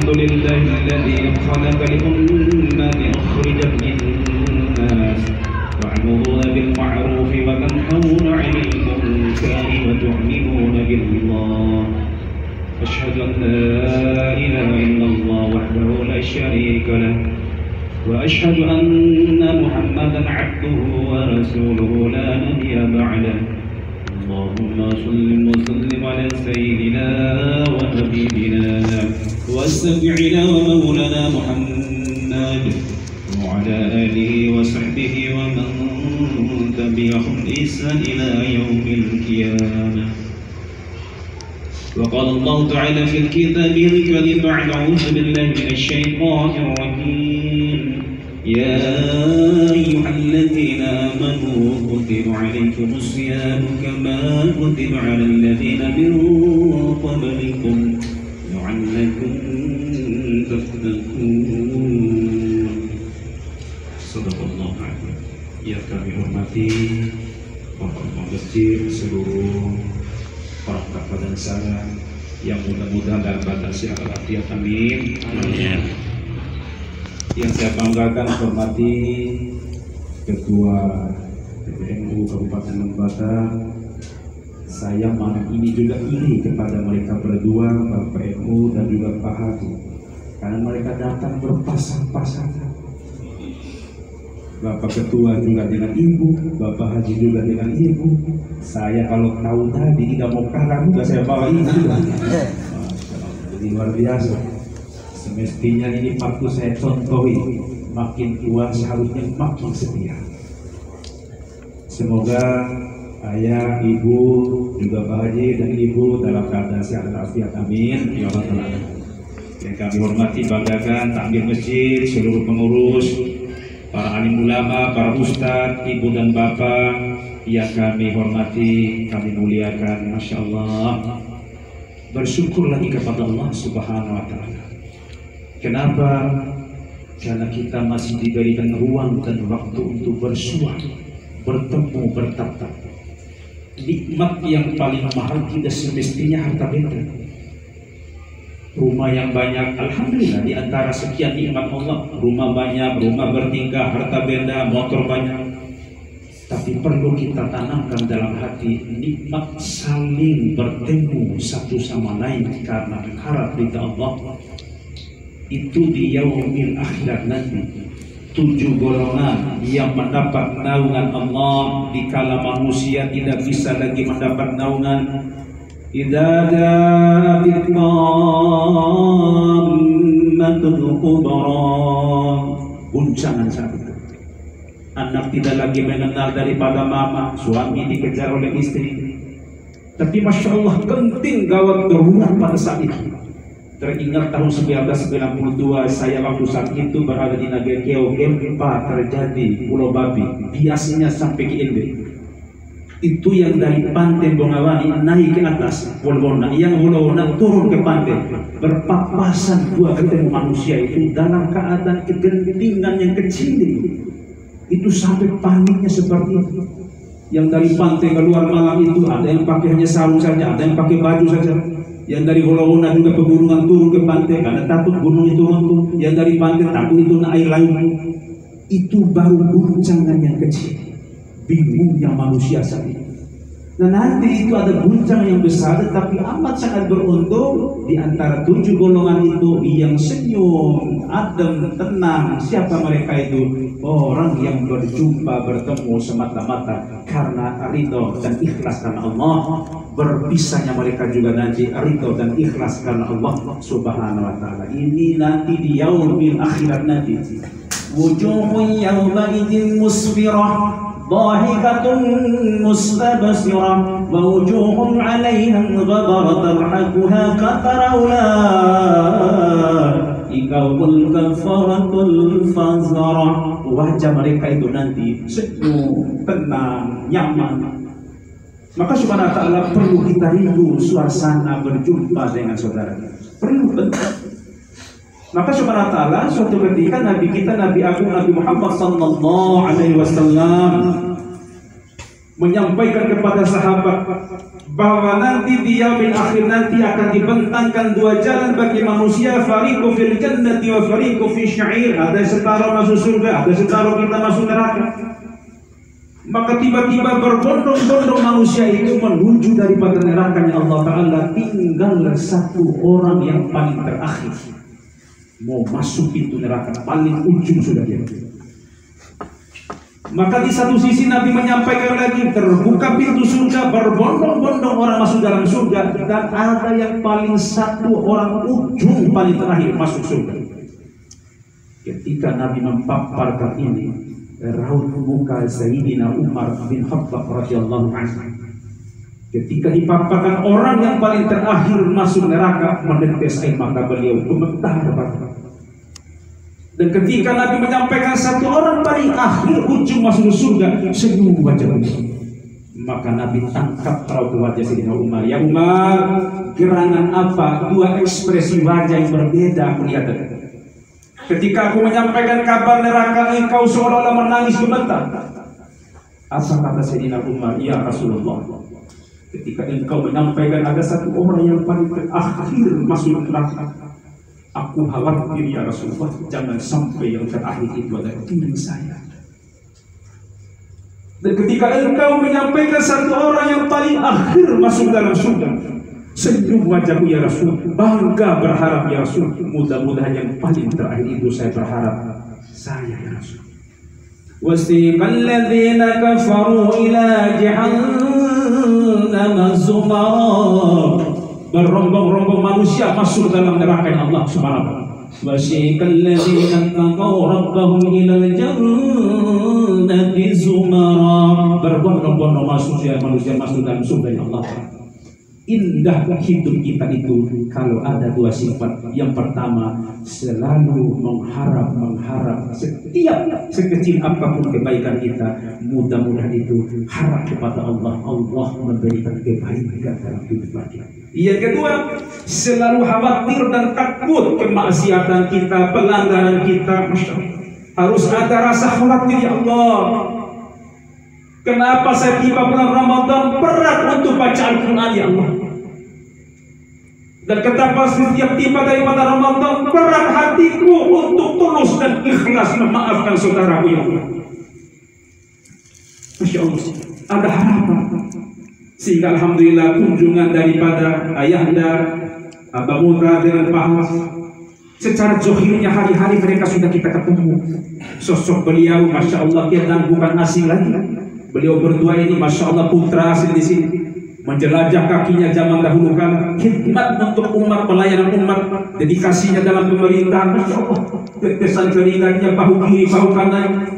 الحمد لله الذي خلق الأمة أخرجت للناس تعمرون بالمعروف وتنهون عن المنكر وتؤمنون بالله. أشهد أن لا إله إلا الله وحده لا شريك له وأشهد أن محمدا عبده ورسوله لا نبي بعده. اللهم صل وسلم على سيدنا وحبيبنا وشفيعنا ومولانا محمد وعلى آله وصحبه ومن تبعهم بإحسان إلى يوم القيامة. وقال الله تعالى في الكتاب الكريم بعد أعوذ بالله من الشيطان الرجيم يا أيها الذين آمنوا كتب عليكم الصيام كما كتب على الذين من قبلكم لعلكم تتقون. Sadaqallahu a'lam. Yang kami hormati Bapak Masjid, seluruh para kakak dan saudara yang mudah-mudahan dalam batas yang afiat, amin. Amin. Yang saya banggakan hormati Ketua PPNU Kabupaten Lembata. Saya malam ini juga iri kepada mereka berdua, Bapak NU dan juga Pak Haji, karena mereka datang berpasang-pasangan. Bapak Ketua juga dengan Ibu, Bapak Haji juga dengan Ibu. Saya kalau tahu tadi tidak mau kalah juga saya bawa ini. Jadi luar biasa. Semestinya ini patut saya contohi. Makin tua seharusnya makin setia. Semoga ayah, ibu, juga Pak Haji dan ibu dalam keadaan sehat walafiat, amin ya rabbal alamin. Yang kami hormati, banggakan takmir masjid, seluruh pengurus, para alim ulama, para ustadz, ibu dan bapak yang kami hormati, kami muliakan, masya Allah. Bersyukur lagi kepada Allah Subhanahu wa Ta'ala. Kenapa? Karena kita masih diberikan ruang dan waktu untuk bersua, bertemu, bertatap. Nikmat yang paling mahal tidak semestinya harta benda. Rumah yang banyak, alhamdulillah, di antara sekian nikmat Allah, rumah banyak, rumah bertingkah, harta benda, motor banyak. Tapi perlu kita tanamkan dalam hati nikmat saling bertemu satu sama lain karena harap ridha Allah. Itu di yaumil akhirat nanti 7 golongan yang mendapat naungan Allah dikala manusia tidak bisa lagi mendapat naungan. Idza ja'at qiyamatul kubra, guncangan saat itu. Anak tidak lagi mengenal daripada mama, suami dikejar oleh istri. Tapi masya Allah, genting gawat darurat pada saat itu. Teringat tahun 1992, saya waktu saat itu berada di Naga Keo, gempa terjadi Pulau Babi, biasanya sampai ke Ende. Itu yang dari pantai Bongawani naik ke atas Wolwona, yang Wolwona turun ke pantai, berpapasan dua ketemu manusia itu dalam keadaan kegentingan yang kecil itu sampai paniknya seperti itu. Yang dari pantai keluar malam itu ada yang pakai hanya sarung saja, ada yang pakai baju saja. Yang dari Wolwona juga pegunungan turun ke pantai karena takut gunung itu runtuh. Yang dari pantai takut itu air lain. Itu baru guncangan yang kecil. Bingungnya manusia saat itu. Nah nanti itu ada guncang yang besar, tapi amat sangat beruntung di antara 7 golongan itu yang senyum, adem, tenang. Siapa mereka itu? Orang yang berjumpa, bertemu semata-mata karena ridho dan ikhlas karena Allah. Berpisahnya mereka juga nanti ridho dan ikhlas karena Allah Subhanahu wa Ta'ala. Ini nanti di yaumil akhirat nanti. Wujuhun yawma idin musfirah, dhahikatun mustabsirah, wa wujuhun 'alaiha ghabarat tarhaquha qatara ikaul kafaratul fazara. Wajah mereka itu nanti senyum, tenang, nyaman. Maka Subhanahu wa Ta'ala perlu kita rindu suasana berjumpa dengan saudara. Perlu betul. Maka Subhanahu wa Ta'ala suatu ketika Nabi kita, Nabi Agung Nabi Muhammad sallallahu alaihi wasallam menyampaikan kepada sahabat bahwa nanti di yaumil akhir nanti akan dibentangkan dua jalan bagi manusia, fariqu fil jannati wa fariqu fi sya'ir. Ada separuh masuk surga, ada separuh kita masuk neraka. Maka tiba-tiba berbondong-bondong manusia itu menuju daripada nerakanya Allah Ta'ala. Tinggal satu orang yang paling terakhir mau masuk pintu neraka, paling ujung sudah dia. Maka di satu sisi Nabi menyampaikan lagi, terbuka pintu surga, berbondong-bondong orang masuk dalam surga, dan ada yang paling satu orang ujung paling terakhir masuk surga. Ketika Nabi memaparkan ini, raut muka Sayyidina Umar bin Khattab radhiyallahu anhu, ketika dipaparkan orang yang paling terakhir masuk neraka, menetes air mata beliau, gemetar. Dan ketika Nabi menyampaikan satu orang paling akhir ujung masuk surga, senyum wajah beliau. Maka Nabi tangkap raut wajah Sayyidina Umar. Ya Umar, gerangan apa? Dua ekspresi wajah yang berbeda aku lihat. Ketika aku menyampaikan kabar neraka, engkau seolah-olah menangis gemetar. Apa kata Sayyidina Umar? Ya Rasulullah, ketika engkau menyampaikan ada satu orang yang paling terakhir masuk neraka, aku khawatir ya Rasulullah, jangan sampai yang terakhir itu adalah diri saya. Dan ketika engkau menyampaikan satu orang yang paling akhir masuk dalam surga, senyum wajahku ya Rasul, bangga berharap ya Rasul, mudah-mudahan yang paling terakhir itu saya berharap saya ya Rasul. Wasiqal ladzina kafaru ila jahannam zumara, berombong-rombong manusia masuk dalam neraka Allah Subhanahu wa ta'ala. Wasiqal ladzina taqaw rabbahum ila jannati zumara, berbondong-bondong manusia masuk dalam surga Allah. Indah hidup kita itu kalau ada dua sifat. Yang pertama, selalu mengharap setiap sekecil apapun kebaikan kita, mudah-mudahan itu harap kepada Allah, Allah memberikan kebaikan dalam hidup kita. Yang kedua, selalu khawatir dan takut kemaksiatan kita, pelanggaran kita. Harus ada rasa khawatir, ya Allah, kenapa saya tiba bulan Ramadan berat untuk baca Al-Quran ya Allah. Dan kenapa setiap tiba daripada Ramadan berat hatiku untuk tulus dan ikhlas memaafkan saudaraku ya Allah. Masya Allah, ada harapan. Sehingga Alhamdulillah kunjungan daripada ayahanda Abah Mudra dengan Pak Ahmad, secara zohirnya hari-hari mereka sudah kita ketemu. Sosok beliau Masya Allah, dia bukan asing lagi. Beliau berdua ini Masya Allah putra asli di sini, menjelajah kakinya zaman dahulu kala, khidmat untuk umat, pelayanan umat, dedikasinya dalam pemerintahan. Masya Allah, tetesan keringatnya bahu kiri bahu kanan.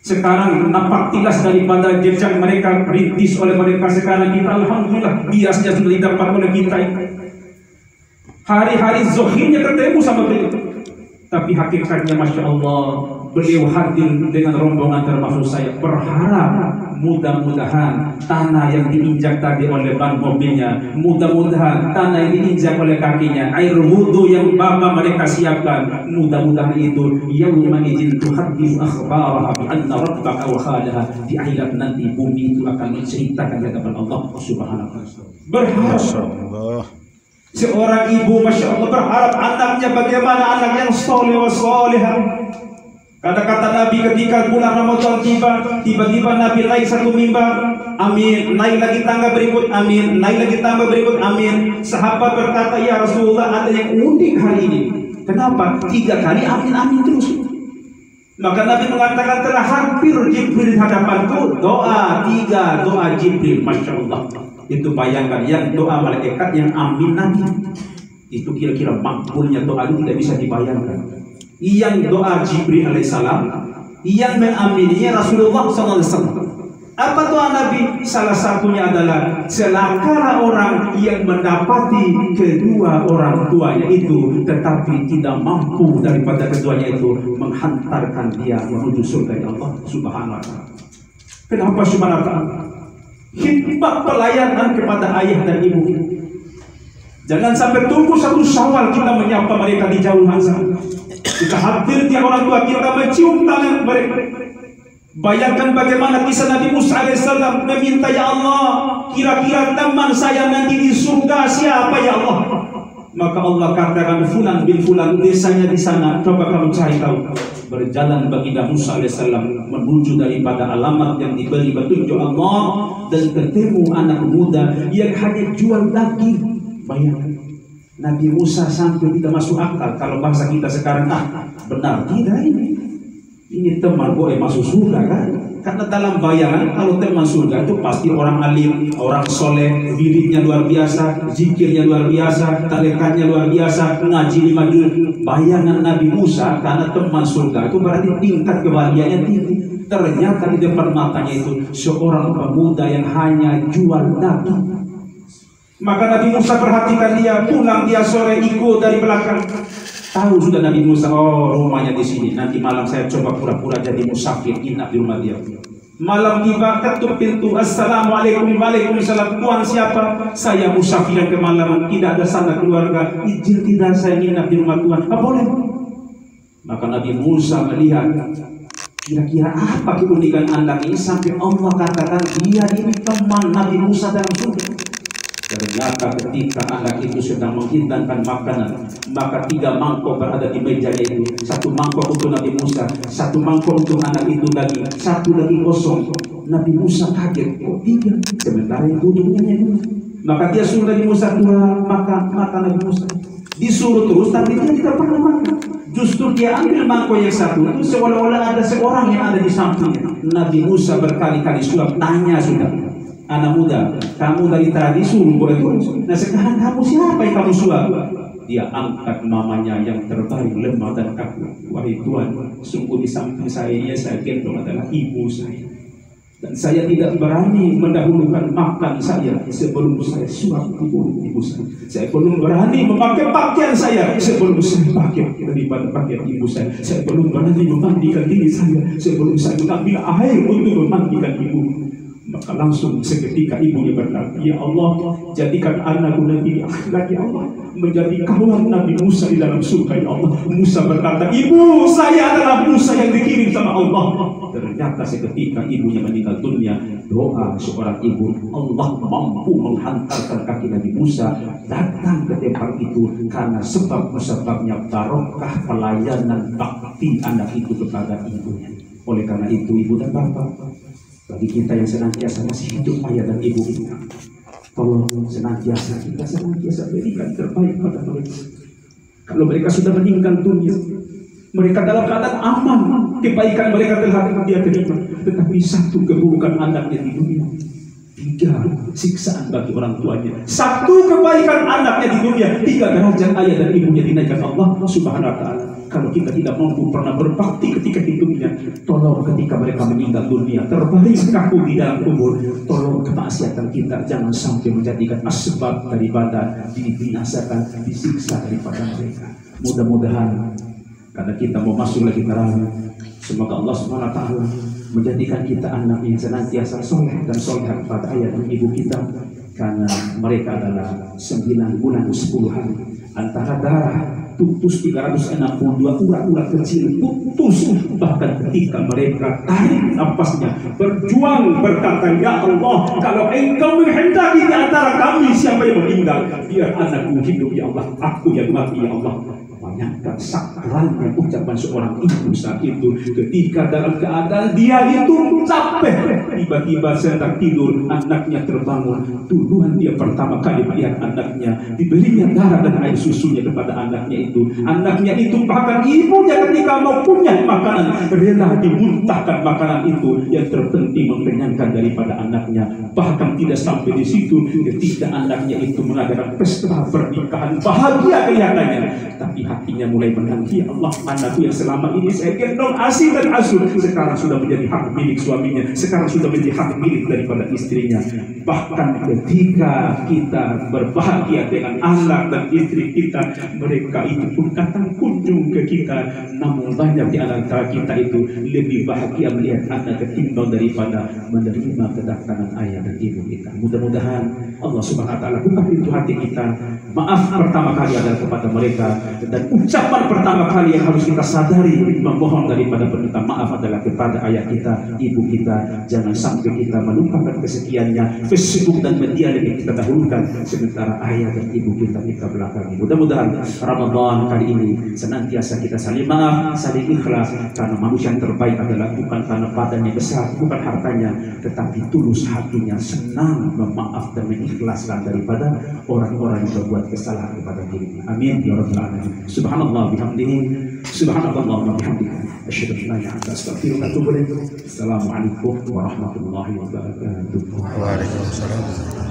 Sekarang nampak tilas daripada jejak mereka rintis oleh mereka. Sekarang kita Alhamdulillah biasnya sudah didapat oleh kita. Hari-hari zohirnya ketemu sama beliau, tapi hakikatnya Masya Allah beliau hadir dengan rombongan termasuk saya. Berharap mudah-mudahan tanah yang diinjak tadi oleh ban mobilnya, mudah-mudahan tanah yang diinjak oleh kakinya, air wudhu yang bapak mereka siapkan, mudah-mudahan itu yauma idzin tuhadditsu akhbaraha bi anna rabbaka wa khalaha. Di akhirat nanti bumi itu akan menceritakan hadapan Allah Subhanahu wa ta'ala. Berharap seorang ibu Masya Allah berharap anaknya bagaimana anak yang soleh wa solehah. Kata-kata Nabi ketika bulan Ramadan tiba-tiba Nabi naik satu mimbar, amin, naik lagi tangga berikut, amin, naik lagi tangga berikut, amin. Sahabat berkata, ya Rasulullah, ada yang unik hari ini. Kenapa? 3 kali amin, amin terus. Maka Nabi mengatakan telah hampir Jibril hadapanku, doa 3 doa Jibril. Masya Allah, itu bayangkan yang doa malaikat yang amin Nabi, itu kira-kira makbulnya doa itu tidak bisa dibayangkan. Yang doa Jibril alaihissalam, yang mengamininya Rasulullah SAW. Apa doa Nabi? Salah satunya adalah celakalah orang yang mendapati kedua orang tuanya itu, tetapi tidak mampu daripada keduanya itu menghantarkan dia menuju surga Allah Subhanahu wa ta'ala. Kenapa Subhanahu wa ta'ala? Khidmat pelayanan kepada ayah dan ibu. Jangan sampai tunggu 1 Syawal kita menyapa mereka di jauhan sana. Kita hadir di orang tua kita, mencium tangan mereka. Bayangkan bagaimana kisah Nabi Musa alaihissalam meminta, ya Allah, kira-kira teman saya nanti di surga siapa ya Allah? Maka Allah katakan, fulan bin fulan, desanya di sana, coba kamu cari tahu. Berjalan baginda Musa alaihissalam menuju daripada alamat yang diberi petunjuk Allah, dan ketemu anak muda yang hanya jual daging. Bayangkan, Nabi Musa sampai tidak masuk akal. Kalau bahasa kita sekarang, benar tidak ini teman boleh masuk surga kan? Karena dalam bayangan kalau teman surga itu pasti orang alim, orang soleh, wiridnya luar biasa, zikirnya luar biasa, tarekatnya luar biasa, ngaji 5 juz. Bayangan Nabi Musa karena teman surga itu berarti tingkat kebahagiaannya tinggi. Ternyata di depan matanya itu seorang pemuda yang hanya jual daging. Maka Nabi Musa perhatikan dia, pulang dia sore ikut dari belakang. Tahu sudah Nabi Musa, oh rumahnya di sini. Nanti malam saya coba pura-pura jadi musafir, inap di rumah dia. Malam tiba, ketuk pintu. Assalamualaikum. Waalaikumsalam. Tuan siapa? Saya musafir yang kemalaman, tidak ada sana keluarga. Izin tidak saya nginap di rumah Tuhan. Boleh. Maka Nabi Musa melihat, kira-kira apa keunikan anak ini sampai Allah katakan dia ini teman Nabi Musa dalam surga. Ternyata ketika anak itu sedang menghidangkan makanan, maka 3 mangkok berada di mejanya itu. 1 mangkok untuk Nabi Musa, 1 mangkok untuk anak itu daging, 1 lagi kosong. Nabi Musa kaget, kok 3? Sementara yang duduknya itu. Maka dia suruh Nabi Musa, makan Nabi Musa. Disuruh terus, tapi dia tidak pernah makan. Justru dia ambil mangkok yang 1 itu seolah-olah ada seorang yang ada di sampingnya. Nabi Musa berkali-kali sudah tanya sudah. Anak muda, kamu dari tadi suruh boleh terus. Nah sekarang kamu siapa yang kamu suap? Dia angkat mamanya yang terbaring lemah dan kaku. Wahai Tuhan, sungguh di samping saya gendong adalah ibu saya. Dan saya tidak berani mendahulukan makan saya sebelum saya suap ibu saya. Saya belum berani memakai pakaian saya sebelum saya pakai daripada pakaian ibu saya. Saya belum berani memandikan diri saya sebelum saya mengambil air untuk memandikan ibu. Maka langsung seketika ibunya berkata, ya Allah, jadikan anakku nanti lagi Allah menjadi kawan Nabi Musa di dalam surga ya Allah. Musa berkata, ibu saya adalah Musa yang dikirim sama Allah. Ternyata seketika ibunya meninggal dunia, doa seorang ibu, Allah mampu menghantarkan kaki Nabi Musa datang ke tempat itu karena sebabnya barokah pelayanan bakti anak itu kepada ibunya. Oleh karena itu ibu dan bapak, bagi kita yang senantiasa masih hidup ayah dan ibu kita, tolong senantiasa berikan terbaik pada mereka. Kalau mereka sudah meninggal dunia, mereka dalam keadaan aman, kebaikan mereka telah dia terima. Tetapi 1 keburukan anaknya di dunia, 3 siksaan bagi orang tuanya. 1 kebaikan anaknya di dunia, 3 derajat ayah dan ibunya dinaikkan Allah Subhanahu wa Ta'ala. Kalau kita tidak mampu pernah berbakti ketika hidupnya, tolong ketika mereka meninggal dunia terbaring kaku di dalam kubur, tolong kemaksiatan kita jangan sampai menjadikan asbab daripada dibinasakan, disiksa daripada mereka. Mudah-mudahan karena kita mau masuk lagi neraka, semoga Allah Subhanahu wa Ta'ala menjadikan kita anak yang senantiasa soleh dan solehah kepada ayah dan ibu kita, karena mereka adalah 9 bulan 10 hari antara darah putus 362 urat-urat kecil putus, bahkan ketika mereka tarik napasnya berjuang berkata, ya Allah, kalau engkau menghendaki di antara kami siapa yang meninggal, biar anakku hidup ya Allah, aku yang mati ya Allah. Bayangkan sakralnya ucapan seorang ibu saat itu ketika dalam keadaan dia itu capek, tiba-tiba sedang tidur anaknya terbangun. Duluan dia pertama kali melihat anaknya, diberinya darah dan air susunya kepada anaknya itu. Anaknya itu bahkan ibunya ketika mau punya makanan rela dimuntahkan makanan itu yang terpenting mengenyangkan daripada anaknya. Bahkan tidak sampai di situ, ketika anaknya itu mengadakan pesta pernikahan bahagia kelihatannya, tapi hatinya mulai menanti, Allah, anakku yang selama ini saya gendong asih dan asuh sekarang sudah menjadi hak milik suaminya, sekarang sudah menjadi hak milik daripada istrinya. Bahkan ketika kita berbahagia dengan anak dan istri kita, mereka itu pun datang kunjung ke kita. Namun banyak di antara kita itu lebih bahagia melihat anak ketimbang daripada menerima kedatangan ayah dan ibu kita. Mudah-mudahan Allah Subhanahu wa Ta'ala buka pintu hati kita. Maaf pertama kali adalah kepada mereka, dan ucapan pertama kali yang harus kita sadari memohon daripada perminta maaf adalah kepada ayah kita, ibu kita. Jangan sampai kita melupakan kesekiannya, Facebook dan media lebih kita dahulukan, sementara ayah dan ibu kita belakangi. Mudah-mudahan Ramadan kali ini senantiasa kita saling maaf, saling ikhlas, karena manusia yang terbaik adalah bukan karena badannya besar, bukan hartanya, tetapi tulus hatinya, senang memaaf dan mengikhlaskan daripada orang-orang yang berbuat kesalahan kepada dirinya. Amin ya rabbal alamin. Subhanallah bihamdihi, subhanallah wa bihamdihi, asyhadu an la ilaha illa anta, astaghfiruka wa atubu ilaik. Assalamualaikum warahmatullahi wabarakatuh. Waalaikumsalam.